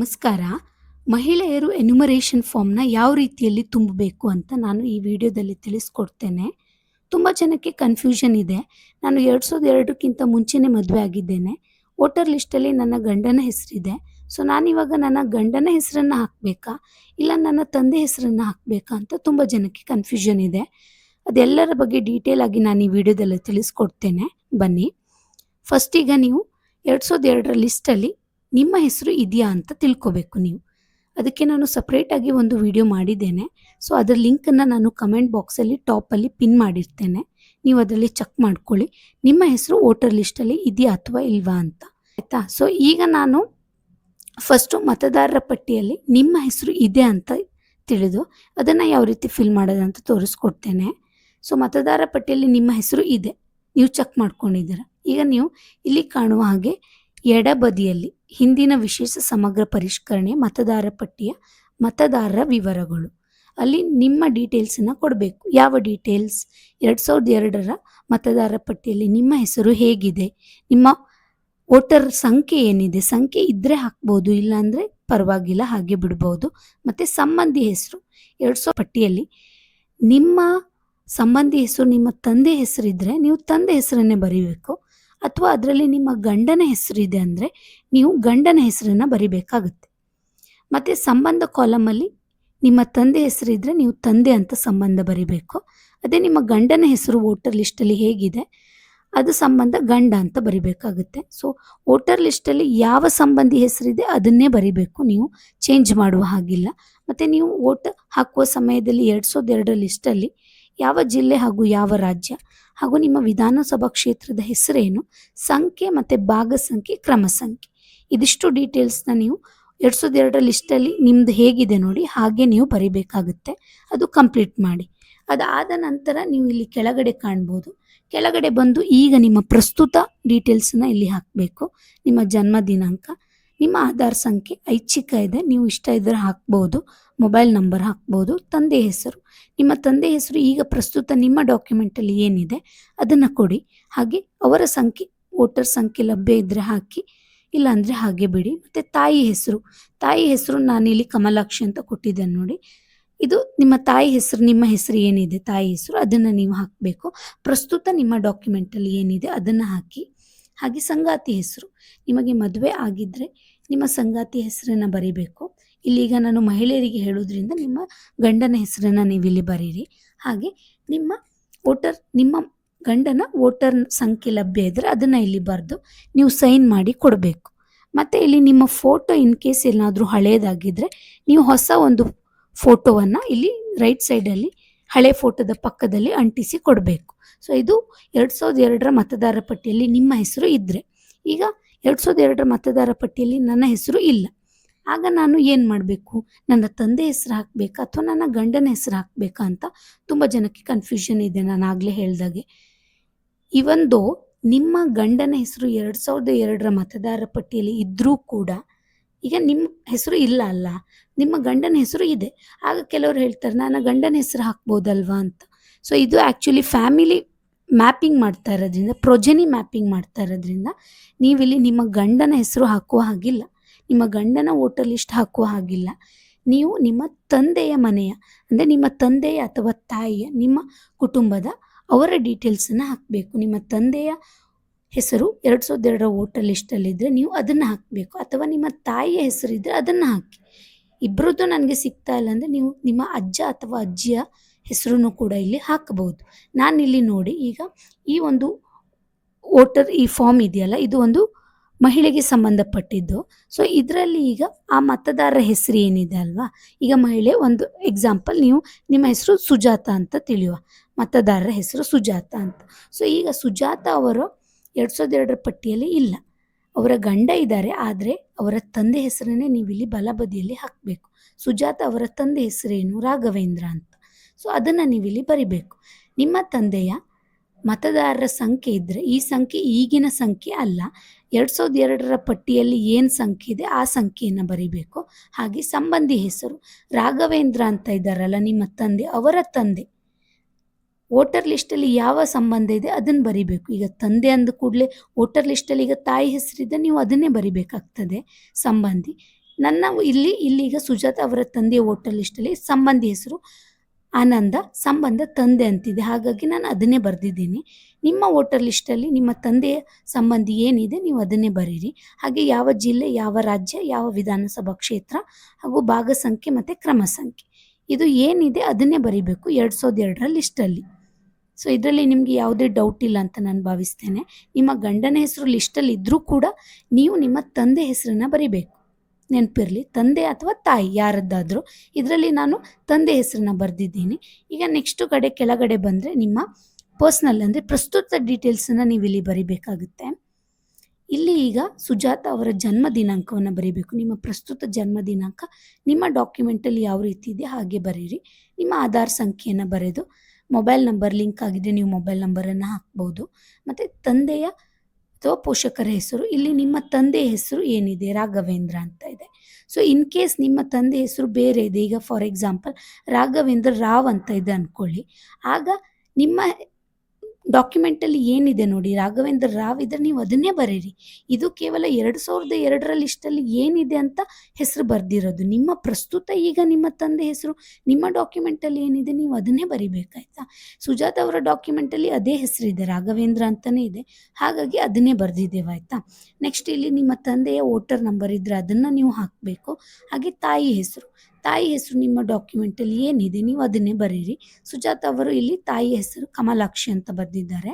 ನಮಸ್ಕಾರ. ಮಹಿಳೆಯರು ಎನ್ಯುಮರೇಷನ್ ಫಾರ್ಮ್‌ನ ಯಾವ ರೀತಿಯಲ್ಲಿ ತುಂಬಬೇಕು ಅಂತ ನಾನು ಈ ವಿಡಿಯೋದಲ್ಲಿ ತಿಳಿಸ್ಕೊಡ್ತೇನೆ. ತುಂಬ ಜನಕ್ಕೆ ಕನ್ಫ್ಯೂಷನ್ ಇದೆ. ನಾನು 2002ಕ್ಕಿಂತ ಮುಂಚೆನೇ ಮದುವೆ ಆಗಿದ್ದೇನೆ. ವೋಟರ್ ಲಿಸ್ಟಲ್ಲಿ ನನ್ನ ಗಂಡನ ಹೆಸರಿದೆ. ಸೊ ನಾನಿವಾಗ ನನ್ನ ಗಂಡನ ಹೆಸರನ್ನ ಹಾಕಬೇಕಾ? ಇಲ್ಲ ನನ್ನ ತಂದೆ ಹೆಸರನ್ನ ಹಾಕಬೇಕಾ ಅಂತ ತುಂಬ ಜನಕ್ಕೆ ಕನ್ಫ್ಯೂಷನ್ ಇದೆ. ಅದೆಲ್ಲರ ಬಗ್ಗೆ ಡೀಟೇಲ್ ಆಗಿ ನಾನು ಈ ವಿಡಿಯೋದಲ್ಲಿ ತಿಳಿಸ್ಕೊಡ್ತೇನೆ. ಬನ್ನಿ. ಫಸ್ಟ್ ಈಗ ನೀವು 2002ರ ಲಿಸ್ಟಲ್ಲಿ ನಿಮ್ಮ ಹೆಸರು ಇದೆಯಾ ಅಂತ ತಿಳ್ಕೋಬೇಕು ನೀವು. ಅದಕ್ಕೆ ನಾನು ಸಪ್ರೇಟಾಗಿ ಒಂದು ವಿಡಿಯೋ ಮಾಡಿದ್ದೇನೆ. ಸೊ ಅದರ ಲಿಂಕನ್ನು ನಾನು ಕಮೆಂಟ್ ಬಾಕ್ಸಲ್ಲಿ ಟಾಪಲ್ಲಿ ಪಿನ್ ಮಾಡಿರ್ತೇನೆ. ನೀವು ಅದರಲ್ಲಿ ಚೆಕ್ ಮಾಡ್ಕೊಳ್ಳಿ ನಿಮ್ಮ ಹೆಸರು ವೋಟರ್ ಲಿಸ್ಟಲ್ಲಿ ಇದೆಯಾ ಅಥವಾ ಇಲ್ವಾ ಅಂತ, ಆಯಿತಾ? ಸೊ ಈಗ ನಾನು ಫಸ್ಟು ಮತದಾರರ ಪಟ್ಟಿಯಲ್ಲಿ ನಿಮ್ಮ ಹೆಸರು ಇದೆ ಅಂತ ತಿಳಿದು ಅದನ್ನು ಯಾವ ರೀತಿ ಫಿಲ್ ಮಾಡೋದಂತ ತೋರಿಸ್ಕೊಡ್ತೇನೆ. ಸೊ ಮತದಾರರ ಪಟ್ಟಿಯಲ್ಲಿ ನಿಮ್ಮ ಹೆಸರು ಇದೆ, ನೀವು ಚೆಕ್ ಮಾಡ್ಕೊಂಡಿದ್ದೀರ. ಈಗ ನೀವು ಇಲ್ಲಿ ಕಾಣುವ ಹಾಗೆ ಎಡಬದಿಯಲ್ಲಿ ಹಿಂದಿನ ವಿಶೇಷ ಸಮಗ್ರ ಪರಿಷ್ಕರಣೆ ಮತದಾರ ಪಟ್ಟಿಯ ಮತದಾರರ ವಿವರಗಳು, ಅಲ್ಲಿ ನಿಮ್ಮ ಡೀಟೇಲ್ಸನ್ನು ಕೊಡಬೇಕು. ಯಾವ ಡೀಟೇಲ್ಸ್? 2002ರ ಮತದಾರ ಪಟ್ಟಿಯಲ್ಲಿ ನಿಮ್ಮ ಹೆಸರು ಹೇಗಿದೆ, ನಿಮ್ಮ ವೋಟರ್ ಸಂಖ್ಯೆ ಏನಿದೆ, ಸಂಖ್ಯೆ ಇದ್ದರೆ ಹಾಕ್ಬೋದು, ಇಲ್ಲಾಂದರೆ ಪರವಾಗಿಲ್ಲ ಹಾಗೆ ಬಿಡ್ಬೋದು. ಮತ್ತು ಸಂಬಂಧಿ ಹೆಸರು 2000 ಪಟ್ಟಿಯಲ್ಲಿ ನಿಮ್ಮ ಸಂಬಂಧಿ ಹೆಸರು ನಿಮ್ಮ ತಂದೆ ಹೆಸರಿದ್ದರೆ ನೀವು ತಂದೆ ಹೆಸರನ್ನೇ ಬರೀಬೇಕು. ಅಥವಾ ಅದರಲ್ಲಿ ನಿಮ್ಮ ಗಂಡನ ಹೆಸರಿದೆ ಅಂದರೆ ನೀವು ಗಂಡನ ಹೆಸರನ್ನು ಬರಿಬೇಕಾಗುತ್ತೆ. ಮತ್ತು ಸಂಬಂಧ ಕಾಲಮಲ್ಲಿ ನಿಮ್ಮ ತಂದೆ ಹೆಸರಿದ್ದರೆ ನೀವು ತಂದೆ ಅಂತ ಸಂಬಂಧ ಬರಿಬೇಕು. ಅದೇ ನಿಮ್ಮ ಗಂಡನ ಹೆಸರು ವೋಟರ್ ಲಿಸ್ಟಲ್ಲಿ ಹೇಗಿದೆ ಅದು ಸಂಬಂಧ ಗಂಡ ಅಂತ ಬರಿಬೇಕಾಗುತ್ತೆ. ಸೊ ವೋಟರ್ ಲಿಸ್ಟಲ್ಲಿ ಯಾವ ಸಂಬಂಧಿ ಹೆಸರಿದೆ ಅದನ್ನೇ ಬರಿಬೇಕು, ನೀವು ಚೇಂಜ್ ಮಾಡುವ ಹಾಗಿಲ್ಲ. ಮತ್ತು ನೀವು ವೋಟ್ ಹಾಕುವ ಸಮಯದಲ್ಲಿ 2002ರ ಲಿಸ್ಟಲ್ಲಿ ಯಾವ ಜಿಲ್ಲೆ ಹಾಗೂ ಯಾವ ರಾಜ್ಯ ಹಾಗೂ ನಿಮ್ಮ ವಿಧಾನಸಭಾ ಕ್ಷೇತ್ರದ ಹೆಸರೇನು, ಸಂಖ್ಯೆ ಮತ್ತು ಭಾಗ ಸಂಖ್ಯೆ, ಕ್ರಮ ಸಂಖ್ಯೆ, ಇದಿಷ್ಟು ಡೀಟೇಲ್ಸ್ನ ನೀವು 2002ರ ಲಿಸ್ಟಲ್ಲಿ ನಿಮ್ಮದು ಹೇಗಿದೆ ನೋಡಿ ಹಾಗೆ ನೀವು ಬರಿಬೇಕಾಗುತ್ತೆ. ಅದು ಕಂಪ್ಲೀಟ್ ಮಾಡಿ. ಅದಾದ ನಂತರ ನೀವು ಇಲ್ಲಿ ಕೆಳಗಡೆ ಕಾಣ್ಬೋದು. ಕೆಳಗಡೆ ಬಂದು ಈಗ ನಿಮ್ಮ ಪ್ರಸ್ತುತ ಡೀಟೇಲ್ಸನ್ನ ಇಲ್ಲಿ ಹಾಕಬೇಕು. ನಿಮ್ಮ ಜನ್ಮ ದಿನಾಂಕ, ನಿಮ್ಮ ಆಧಾರ್ ಸಂಖ್ಯೆ ಐಚ್ಛಿಕ ಇದೆ, ನೀವು ಇಷ್ಟ ಇದ್ದರೆ ಹಾಕ್ಬೋದು. ಮೊಬೈಲ್ ನಂಬರ್ ಹಾಕ್ಬೋದು. ತಂದೆ ಹೆಸರು, ನಿಮ್ಮ ತಂದೆ ಹೆಸರು ಈಗ ಪ್ರಸ್ತುತ ನಿಮ್ಮ ಡಾಕ್ಯುಮೆಂಟಲ್ಲಿ ಏನಿದೆ ಅದನ್ನು ಕೊಡಿ. ಹಾಗೆ ಅವರ ಸಂಖ್ಯೆ, ವೋಟರ್ ಸಂಖ್ಯೆ ಲಭ್ಯ ಇದ್ದರೆ ಹಾಕಿ, ಇಲ್ಲಾಂದರೆ ಹಾಗೆ ಬಿಡಿ. ಮತ್ತು ತಾಯಿ ಹೆಸರು ನಾನಿಲ್ಲಿ ಕಮಲಾಕ್ಷಿ ಅಂತ ಕೊಟ್ಟಿದ್ದೇನೆ ನೋಡಿ. ಇದು ನಿಮ್ಮ ತಾಯಿ ಹೆಸರು, ನಿಮ್ಮ ಹೆಸರು ಏನಿದೆ ತಾಯಿ ಹೆಸರು ಅದನ್ನು ನೀವು ಹಾಕಬೇಕು. ಪ್ರಸ್ತುತ ನಿಮ್ಮ ಡಾಕ್ಯುಮೆಂಟಲ್ಲಿ ಏನಿದೆ ಅದನ್ನು ಹಾಕಿ. ಹಾಗೆ ಸಂಗಾತಿ ಹೆಸರು, ನಿಮಗೆ ಮದುವೆ ಆಗಿದ್ದರೆ ನಿಮ್ಮ ಸಂಗಾತಿ ಹೆಸರನ್ನು ಬರೀಬೇಕು. ಇಲ್ಲೀಗ ನಾನು ಮಹಿಳೆಯರಿಗೆ ಹೇಳೋದ್ರಿಂದ ನಿಮ್ಮ ಗಂಡನ ಹೆಸರನ್ನು ನೀವಿಲ್ಲಿ ಬರೀರಿ. ಹಾಗೆ ನಿಮ್ಮ ಗಂಡನ ವೋಟರ್ ಸಂಖ್ಯೆ ಲಭ್ಯ ಇದ್ದರೆ ಅದನ್ನು ಇಲ್ಲಿ ಬರೆದು ನೀವು ಸೈನ್ ಮಾಡಿ ಕೊಡಬೇಕು. ಮತ್ತು ಇಲ್ಲಿ ನಿಮ್ಮ ಫೋಟೋ ಇನ್ ಕೇಸ್ ಏನಾದರೂ ಹಳೇದಾಗಿದ್ದರೆ ನೀವು ಹೊಸ ಒಂದು ಫೋಟೋವನ್ನು ಇಲ್ಲಿ ರೈಟ್ ಸೈಡಲ್ಲಿ ಹಳೆ ಫೋಟೋದ ಪಕ್ಕದಲ್ಲಿ ಅಂಟಿಸಿ ಕೊಡಬೇಕು. ಸೊ ಇದು 2002ರ ಮತದಾರ ಪಟ್ಟಿಯಲ್ಲಿ ನಿಮ್ಮ ಹೆಸರು ಇದ್ದರೆ. ಈಗ 2002ರ ಮತದಾರ ಪಟ್ಟಿಯಲ್ಲಿ ನನ್ನ ಹೆಸರು ಇಲ್ಲ. ಆಗ ನಾನು ಏನು ಮಾಡಬೇಕು? ನನ್ನ ತಂದೆ ಹೆಸರು ಹಾಕಬೇಕಾ ಅಥವಾ ನನ್ನ ಗಂಡನ ಹೆಸರು ಹಾಕಬೇಕಾ ಅಂತ ತುಂಬ ಜನಕ್ಕೆ ಕನ್ಫ್ಯೂಷನ್ ಇದೆ. ನಾನು ಆಗಲೇ ಹೇಳ್ದಾಗೆ, ಇವೊಂದು ನಿಮ್ಮ ಗಂಡನ ಹೆಸರು 2002ರ ಮತದಾರ ಪಟ್ಟಿಯಲ್ಲಿ ಇದ್ದರೂ ಕೂಡ ಈಗ ನಿಮ್ಮ ಹೆಸರು ಇಲ್ಲ ಅಲ್ಲ, ನಿಮ್ಮ ಗಂಡನ ಹೆಸರು ಇದೆ. ಆಗ ಕೆಲವರು ಹೇಳ್ತಾರೆ ನನ್ನ ಗಂಡನ ಹೆಸರು ಹಾಕ್ಬೋದಲ್ವಾ ಅಂತ. ಸೊ ಇದು ಆ್ಯಕ್ಚುಲಿ ಫ್ಯಾಮಿಲಿ ಮ್ಯಾಪಿಂಗ್ ಮಾಡ್ತಾ ಇರೋದ್ರಿಂದ, ಪ್ರೊಜೆನಿ ಮ್ಯಾಪಿಂಗ್ ಮಾಡ್ತಾ ಇರೋದ್ರಿಂದ ನೀವಿಲ್ಲಿ ನಿಮ್ಮ ಗಂಡನ ಹೆಸರು ಹಾಕುವ ಹಾಗಿಲ್ಲ, ನಿಮ್ಮ ಗಂಡನ ವೋಟರ್ ಲಿಸ್ಟ್ ಹಾಕುವ ಹಾಗಿಲ್ಲ. ನೀವು ನಿಮ್ಮ ತಂದೆಯ ಮನೆಯ, ಅಂದರೆ ನಿಮ್ಮ ತಂದೆಯ ಅಥವಾ ತಾಯಿಯ, ನಿಮ್ಮ ಕುಟುಂಬದ ಅವರ ಡೀಟೇಲ್ಸನ್ನು ಹಾಕಬೇಕು. ನಿಮ್ಮ ತಂದೆಯ ಹೆಸರು 2002ರ ವೋಟರ್ ಲಿಸ್ಟಲ್ಲಿದ್ದರೆ ನೀವು ಅದನ್ನು ಹಾಕಬೇಕು. ಅಥವಾ ನಿಮ್ಮ ತಾಯಿಯ ಹೆಸರಿದ್ದರೆ ಅದನ್ನು ಹಾಕಿ. ಇಬ್ಬರದ್ದು ನನಗೆ ಸಿಗ್ತಾ ಇಲ್ಲ ಅಂದರೆ ನೀವು ನಿಮ್ಮ ಅಜ್ಜ ಅಥವಾ ಅಜ್ಜಿಯ ಹೆಸರನ್ನು ಕೂಡ ಇಲ್ಲಿ ಹಾಕಬಹುದು. ನಾನಿಲ್ಲಿ ನೋಡಿ ಈಗ ಈ ಒಂದು ಈ ಫಾರ್ಮ್ ಇದೆಯಲ್ಲ, ಇದು ಒಂದು ಮಹಿಳೆಗೆ ಸಂಬಂಧಪಟ್ಟಿದ್ದು. ಸೊ ಇದರಲ್ಲಿ ಈಗ ಆ ಮತದಾರರ ಹೆಸರು ಏನಿದೆ ಅಲ್ವಾ, ಈಗ ಮಹಿಳೆ ಒಂದು ಎಕ್ಸಾಂಪಲ್, ನಿಮ್ಮ ಹೆಸರು ಸುಜಾತ ಅಂತ ತಿಳಿಯುವ, ಮತದಾರರ ಹೆಸರು ಸುಜಾತ ಅಂತ. ಸೊ ಈಗ ಸುಜಾತ ಅವರು 2002ರ ಪಟ್ಟಿಯಲ್ಲಿ ಇಲ್ಲ, ಅವರ ಗಂಡ ಇದ್ದಾರೆ, ಆದರೆ ಅವರ ತಂದೆ ಹೆಸರನ್ನೇ ನೀವಿಲ್ಲಿ ಬಲಬದಿಯಲ್ಲಿ ಹಾಕಬೇಕು. ಸುಜಾತ ಅವರ ತಂದೆ ಹೆಸರೇನು? ರಾಘವೇಂದ್ರ ಅಂತ. ಸೊ ಅದನ್ನು ನೀವಿಲ್ಲಿ ಬರಿಬೇಕು. ನಿಮ್ಮ ತಂದೆಯ ಮತದಾರರ ಸಂಖ್ಯೆ ಇದ್ದರೆ ಈ ಸಂಖ್ಯೆ ಈಗಿನ ಸಂಖ್ಯೆ ಅಲ್ಲ, 2002ರ ಪಟ್ಟಿಯಲ್ಲಿ ಏನು ಸಂಖ್ಯೆ ಇದೆ ಆ ಸಂಖ್ಯೆಯನ್ನು ಬರಿಬೇಕು. ಹಾಗೆ ಸಂಬಂಧಿ ಹೆಸರು ರಾಘವೇಂದ್ರ ಅಂತ ಇದ್ದಾರಲ್ಲ ನಿಮ್ಮ ತಂದೆ, ಅವರ ತಂದೆ ವೋಟರ್ ಲಿಸ್ಟಲ್ಲಿ ಯಾವ ಸಂಬಂಧ ಇದೆ ಅದನ್ನು ಬರಿಬೇಕು. ಈಗ ತಂದೆ ಅಂದ ಕೂಡಲೇ ವೋಟರ್ ಲಿಸ್ಟಲ್ಲಿ ಈಗ ತಾಯಿ ಹೆಸರಿದೆ, ನೀವು ಅದನ್ನೇ ಬರಿಬೇಕಾಗ್ತದೆ ಸಂಬಂಧಿ. ಇಲ್ಲೀಗ ಸುಜಾತ ಅವರ ತಂದೆಯ ವೋಟರ್ ಲಿಸ್ಟಲ್ಲಿ ಸಂಬಂಧಿ ಹೆಸರು ಆನಂದ, ಸಂಬಂಧ ತಂದೆ ಅಂತಿದೆ. ಹಾಗಾಗಿ ನಾನು ಅದನ್ನೇ ಬರೆದಿದ್ದೀನಿ. ನಿಮ್ಮ ವೋಟರ್ ಲಿಸ್ಟಲ್ಲಿ ನಿಮ್ಮ ತಂದೆಯ ಸಂಬಂಧಿ ಏನಿದೆ ನೀವು ಅದನ್ನೇ ಬರೀರಿ. ಹಾಗೆ ಯಾವ ಜಿಲ್ಲೆ, ಯಾವ ರಾಜ್ಯ, ಯಾವ ವಿಧಾನಸಭಾ ಕ್ಷೇತ್ರ ಹಾಗೂ ಭಾಗ ಸಂಖ್ಯೆ ಮತ್ತು ಕ್ರಮ ಸಂಖ್ಯೆ ಇದು ಏನಿದೆ ಅದನ್ನೇ ಬರೀಬೇಕು 2002ರ ಲಿಸ್ಟಲ್ಲಿ. ಸೊ ಇದರಲ್ಲಿ ನಿಮಗೆ ಯಾವುದೇ ಡೌಟ್ ಇಲ್ಲ ಅಂತ ನಾನು ಭಾವಿಸ್ತೇನೆ. ನಿಮ್ಮ ಗಂಡನ ಹೆಸರು ಲಿಸ್ಟಲ್ಲಿ ಇದ್ದರೂ ಕೂಡ ನೀವು ನಿಮ್ಮ ತಂದೆ ಹೆಸರನ್ನು ಬರಿಬೇಕು. ನೆನಪಿರಲಿ, ತಂದೆ ಅಥವಾ ತಾಯಿ ಯಾರದ್ದಾದರೂ. ಇದರಲ್ಲಿ ನಾನು ತಂದೆ ಹೆಸರನ್ನ ಬರೆದಿದ್ದೀನಿ. ಈಗ ನೆಕ್ಸ್ಟು ಕೆಳಗಡೆ ಬಂದರೆ ನಿಮ್ಮ ಪರ್ಸ್ನಲ್ ಅಂದರೆ ಪ್ರಸ್ತುತ ಡೀಟೇಲ್ಸನ್ನು ನೀವು ಇಲ್ಲಿ ಬರಿಬೇಕಾಗುತ್ತೆ. ಇಲ್ಲಿ ಈಗ ಸುಜಾತ ಅವರ ಜನ್ಮ ದಿನಾಂಕವನ್ನು ಬರೀಬೇಕು. ನಿಮ್ಮ ಪ್ರಸ್ತುತ ಜನ್ಮ ದಿನಾಂಕ ನಿಮ್ಮ ಡಾಕ್ಯುಮೆಂಟಲ್ಲಿ ಯಾವ ರೀತಿ ಇದೆ ಹಾಗೆ ಬರೀರಿ. ನಿಮ್ಮ ಆಧಾರ್ ಸಂಖ್ಯೆಯನ್ನು ಬರೆದು ಮೊಬೈಲ್ ನಂಬರ್ ಲಿಂಕ್ ಆಗಿದೆ, ನೀವು ಮೊಬೈಲ್ ನಂಬರನ್ನು ಹಾಕ್ಬೋದು. ಮತ್ತು ತಂದೆಯ ಅಥವಾ ಪೋಷಕರ ಹೆಸರು, ಇಲ್ಲಿ ನಿಮ್ಮ ತಂದೆ ಹೆಸರು ಏನಿದೆ ರಾಘವೇಂದ್ರ ಅಂತ ಇದೆ. ಸೊ ಇನ್ ಕೇಸ್ ನಿಮ್ಮ ತಂದೆ ಹೆಸರು ಬೇರೆ ಇದೆ, ಈಗ ಫಾರ್ ಎಕ್ಸಾಂಪಲ್ ರಾಘವೇಂದ್ರ ರಾವ್ ಅಂತ ಇದೆ ಅಂದ್ಕೊಳ್ಳಿ, ಆಗ ನಿಮ್ಮ ಡಾಕ್ಯುಮೆಂಟಲ್ಲಿ ಏನಿದೆ ನೋಡಿ ರಾಘವೇಂದ್ರ ರಾವ್ ಇದ್ರೆ ನೀವು ಅದನ್ನೇ ಬರೀರಿ. ಇದು ಕೇವಲ 2002ರ ಲಿಸ್ಟಲ್ಲಿ ಏನಿದೆ ಅಂತ ಹೆಸರು ಬರೆದಿರೋದು. ನಿಮ್ಮ ಪ್ರಸ್ತುತ ಈಗ ನಿಮ್ಮ ತಂದೆ ಹೆಸರು ನಿಮ್ಮ ಡಾಕ್ಯುಮೆಂಟಲ್ಲಿ ಏನಿದೆ ನೀವು ಅದನ್ನೇ ಬರಿಬೇಕಾಯ್ತಾ. ಸುಜಾತ ಅವರ ಡಾಕ್ಯುಮೆಂಟಲ್ಲಿ ಅದೇ ಹೆಸರಿದೆ, ರಾಘವೇಂದ್ರ ಅಂತಲೇ ಇದೆ, ಹಾಗಾಗಿ ಅದನ್ನೇ ಬರೆದಿದ್ದೇವೆ ಆಯಿತಾ. ನೆಕ್ಸ್ಟ್ ಇಲ್ಲಿ ನಿಮ್ಮ ತಂದೆಯ ವೋಟರ್ ನಂಬರ್ ಇದ್ದರೆ ಅದನ್ನು ನೀವು ಹಾಕಬೇಕು. ಹಾಗೆ ತಾಯಿ ಹೆಸರು ನಿಮ್ಮ ಡಾಕ್ಯುಮೆಂಟಲ್ಲಿ ಏನಿದೆ ನೀವು ಅದನ್ನೇ ಬರೀರಿ. ಸುಜಾತ ಅವರು ಇಲ್ಲಿ ತಾಯಿ ಹೆಸರು ಕಮಲಾಕ್ಷಿ ಅಂತ ಬರೆದಿದ್ದಾರೆ.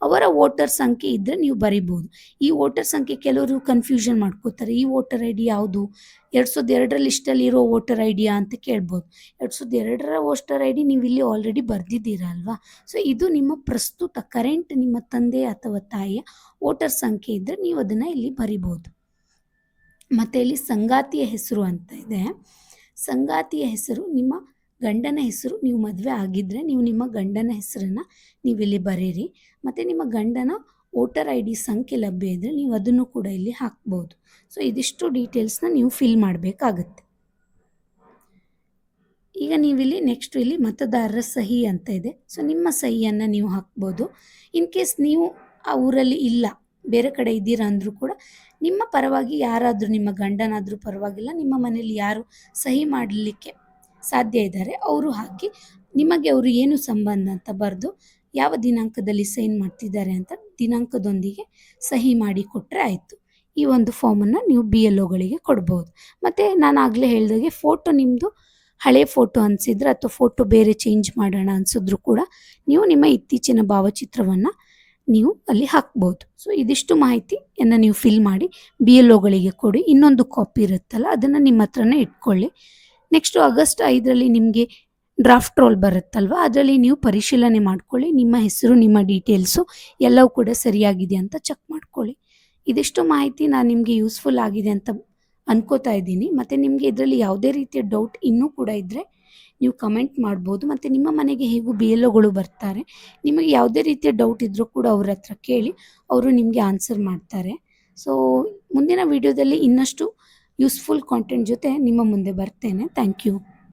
ಅವರ ವೋಟರ್ ಸಂಖ್ಯೆ ಇದ್ದರೆ ನೀವು ಬರಿಬೋದು. ಈ ವೋಟರ್ ಸಂಖ್ಯೆ ಕೆಲವರು ಕನ್ಫ್ಯೂಷನ್ ಮಾಡ್ಕೋತಾರೆ, ಈ ವೋಟರ್ ಐ ಡಿ ಯಾವುದು, 2002ರ ಲಿಸ್ಟಲ್ಲಿ ಇರೋ ವೋಟರ್ ಐ ಡಿಯಾ ಅಂತ ಕೇಳ್ಬೋದು. 2002ರ ವೋಟರ್ ಐ ಡಿ ನೀವು ಇಲ್ಲಿ ಆಲ್ರೆಡಿ ಬರೆದಿದ್ದೀರಾ ಅಲ್ವಾ. ಸೊ ಇದು ನಿಮ್ಮ ಪ್ರಸ್ತುತ ಕರೆಂಟ್ ನಿಮ್ಮ ತಂದೆ ಅಥವಾ ತಾಯಿಯ ವೋಟರ್ ಸಂಖ್ಯೆ ಇದ್ದರೆ ನೀವು ಅದನ್ನು ಇಲ್ಲಿ ಬರಿಬೋದು. ಮತ್ತು ಇಲ್ಲಿ ಸಂಗಾತಿಯ ಹೆಸರು ಅಂತ ಇದೆ. ಸಂಗಾತಿಯ ಹೆಸರು ನಿಮ್ಮ ಗಂಡನ ಹೆಸರು, ನೀವು ಮದುವೆ ಆಗಿದ್ದರೆ ನೀವು ನಿಮ್ಮ ಗಂಡನ ಹೆಸರನ್ನು ನೀವಿಲ್ಲಿ ಬರೀರಿ. ಮತ್ತು ನಿಮ್ಮ ಗಂಡನ ವೋಟರ್ ಐ ಡಿ ಸಂಖ್ಯೆ ಲಭ್ಯ ಇದ್ದರೆ ನೀವು ಅದನ್ನು ಕೂಡ ಇಲ್ಲಿ ಹಾಕ್ಬೋದು. ಸೊ ಇದಿಷ್ಟು ಡೀಟೇಲ್ಸ್ನ ನೀವು ಫಿಲ್ ಮಾಡಬೇಕಾಗುತ್ತೆ. ಈಗ ನೀವಿಲ್ಲಿ ನೆಕ್ಸ್ಟ್ ಇಲ್ಲಿ ಮತದಾರರ ಸಹಿ ಅಂತ ಇದೆ. ಸೊ ನಿಮ್ಮ ಸಹಿಯನ್ನು ನೀವು ಹಾಕ್ಬೋದು. ಇನ್ ಕೇಸ್ ನೀವು ಆ ಊರಲ್ಲಿ ಇಲ್ಲ, ಬೇರೆ ಕಡೆ ಇದ್ದೀರಾ ಅಂದರೂ ಕೂಡ ನಿಮ್ಮ ಪರವಾಗಿ ಯಾರಾದರೂ, ನಿಮ್ಮ ಗಂಡನಾದರೂ ಪರವಾಗಿಲ್ಲ, ನಿಮ್ಮ ಮನೇಲಿ ಯಾರು ಸಹಿ ಮಾಡಲಿಕ್ಕೆ ಸಾಧ್ಯ ಇದ್ದಾರೆ ಅವರು ಹಾಕಿ, ನಿಮಗೆ ಅವರು ಏನು ಸಂಬಂಧ ಅಂತ ಬರೆದು ಯಾವ ದಿನಾಂಕದಲ್ಲಿ ಸೈನ್ ಮಾಡ್ತಿದ್ದಾರೆ ಅಂತ ದಿನಾಂಕದೊಂದಿಗೆ ಸಹಿ ಮಾಡಿ ಕೊಟ್ಟರೆ ಆಯಿತು. ಈ ಒಂದು ಫಾರ್ಮನ್ನು ನೀವು BLOಗಳಿಗೆ ಕೊಡ್ಬೋದು. ಮತ್ತು ನಾನು ಆಗಲೇ ಹೇಳಿದಾಗೆ ಫೋಟೋ ನಿಮ್ಮದು ಹಳೆ ಫೋಟೋ ಅನಿಸಿದ್ರೆ ಅಥವಾ ಫೋಟೋ ಬೇರೆ ಚೇಂಜ್ ಮಾಡೋಣ ಅನಿಸಿದ್ರು ಕೂಡ ನೀವು ನಿಮ್ಮ ಇತ್ತೀಚಿನ ಭಾವಚಿತ್ರವನ್ನು ನೀವು ಅಲ್ಲಿ ಹಾಕ್ಬೋದು. ಸೊ ಇದಿಷ್ಟು ಮಾಹಿತಿಯನ್ನು ನೀವು ಫಿಲ್ ಮಾಡಿ BLOಗಳಿಗೆ ಕೊಡಿ. ಇನ್ನೊಂದು ಕಾಪಿ ಇರುತ್ತಲ್ಲ ಅದನ್ನು ನಿಮ್ಮ ಹತ್ರನೇ ಇಟ್ಕೊಳ್ಳಿ. ನೆಕ್ಸ್ಟು ಆಗಸ್ಟ್ 5ರಲ್ಲಿ ನಿಮಗೆ ಡ್ರಾಫ್ಟ್ ರೋಲ್ ಬರುತ್ತಲ್ವ, ಅದರಲ್ಲಿ ನೀವು ಪರಿಶೀಲನೆ ಮಾಡ್ಕೊಳ್ಳಿ. ನಿಮ್ಮ ಹೆಸರು, ನಿಮ್ಮ ಡೀಟೇಲ್ಸು ಎಲ್ಲವೂ ಕೂಡ ಸರಿಯಾಗಿದೆ ಅಂತ ಚೆಕ್ ಮಾಡ್ಕೊಳ್ಳಿ. ಇದಿಷ್ಟು ಮಾಹಿತಿ ನಾನು ನಿಮಗೆ ಯೂಸ್ಫುಲ್ ಆಗಿದೆ ಅಂತ ಅನ್ಕೋತಾ ಇದ್ದೀನಿ. ಮತ್ತು ನಿಮಗೆ ಇದರಲ್ಲಿ ಯಾವುದೇ ರೀತಿಯ ಡೌಟ್ ಇನ್ನೂ ಕೂಡ ಇದ್ದರೆ ನೀವು ಕಮೆಂಟ್ ಮಾಡ್ಬೋದು. ಮತ್ತು ನಿಮ್ಮ ಮನೆಗೆ ಹೇಗೂ BLOಗಳು ಬರ್ತಾರೆ, ನಿಮಗೆ ಯಾವುದೇ ರೀತಿಯ ಡೌಟ್ ಇದ್ದರೂ ಕೂಡ ಅವ್ರ ಹತ್ರ ಕೇಳಿ, ಅವರು ನಿಮಗೆ ಆನ್ಸರ್ ಮಾಡ್ತಾರೆ. ಸೊ ಮುಂದಿನ ವಿಡಿಯೋದಲ್ಲಿ ಇನ್ನಷ್ಟು ಯೂಸ್ಫುಲ್ ಕಾಂಟೆಂಟ್ ಜೊತೆ ನಿಮ್ಮ ಮುಂದೆ ಬರ್ತೇನೆ. Thank you.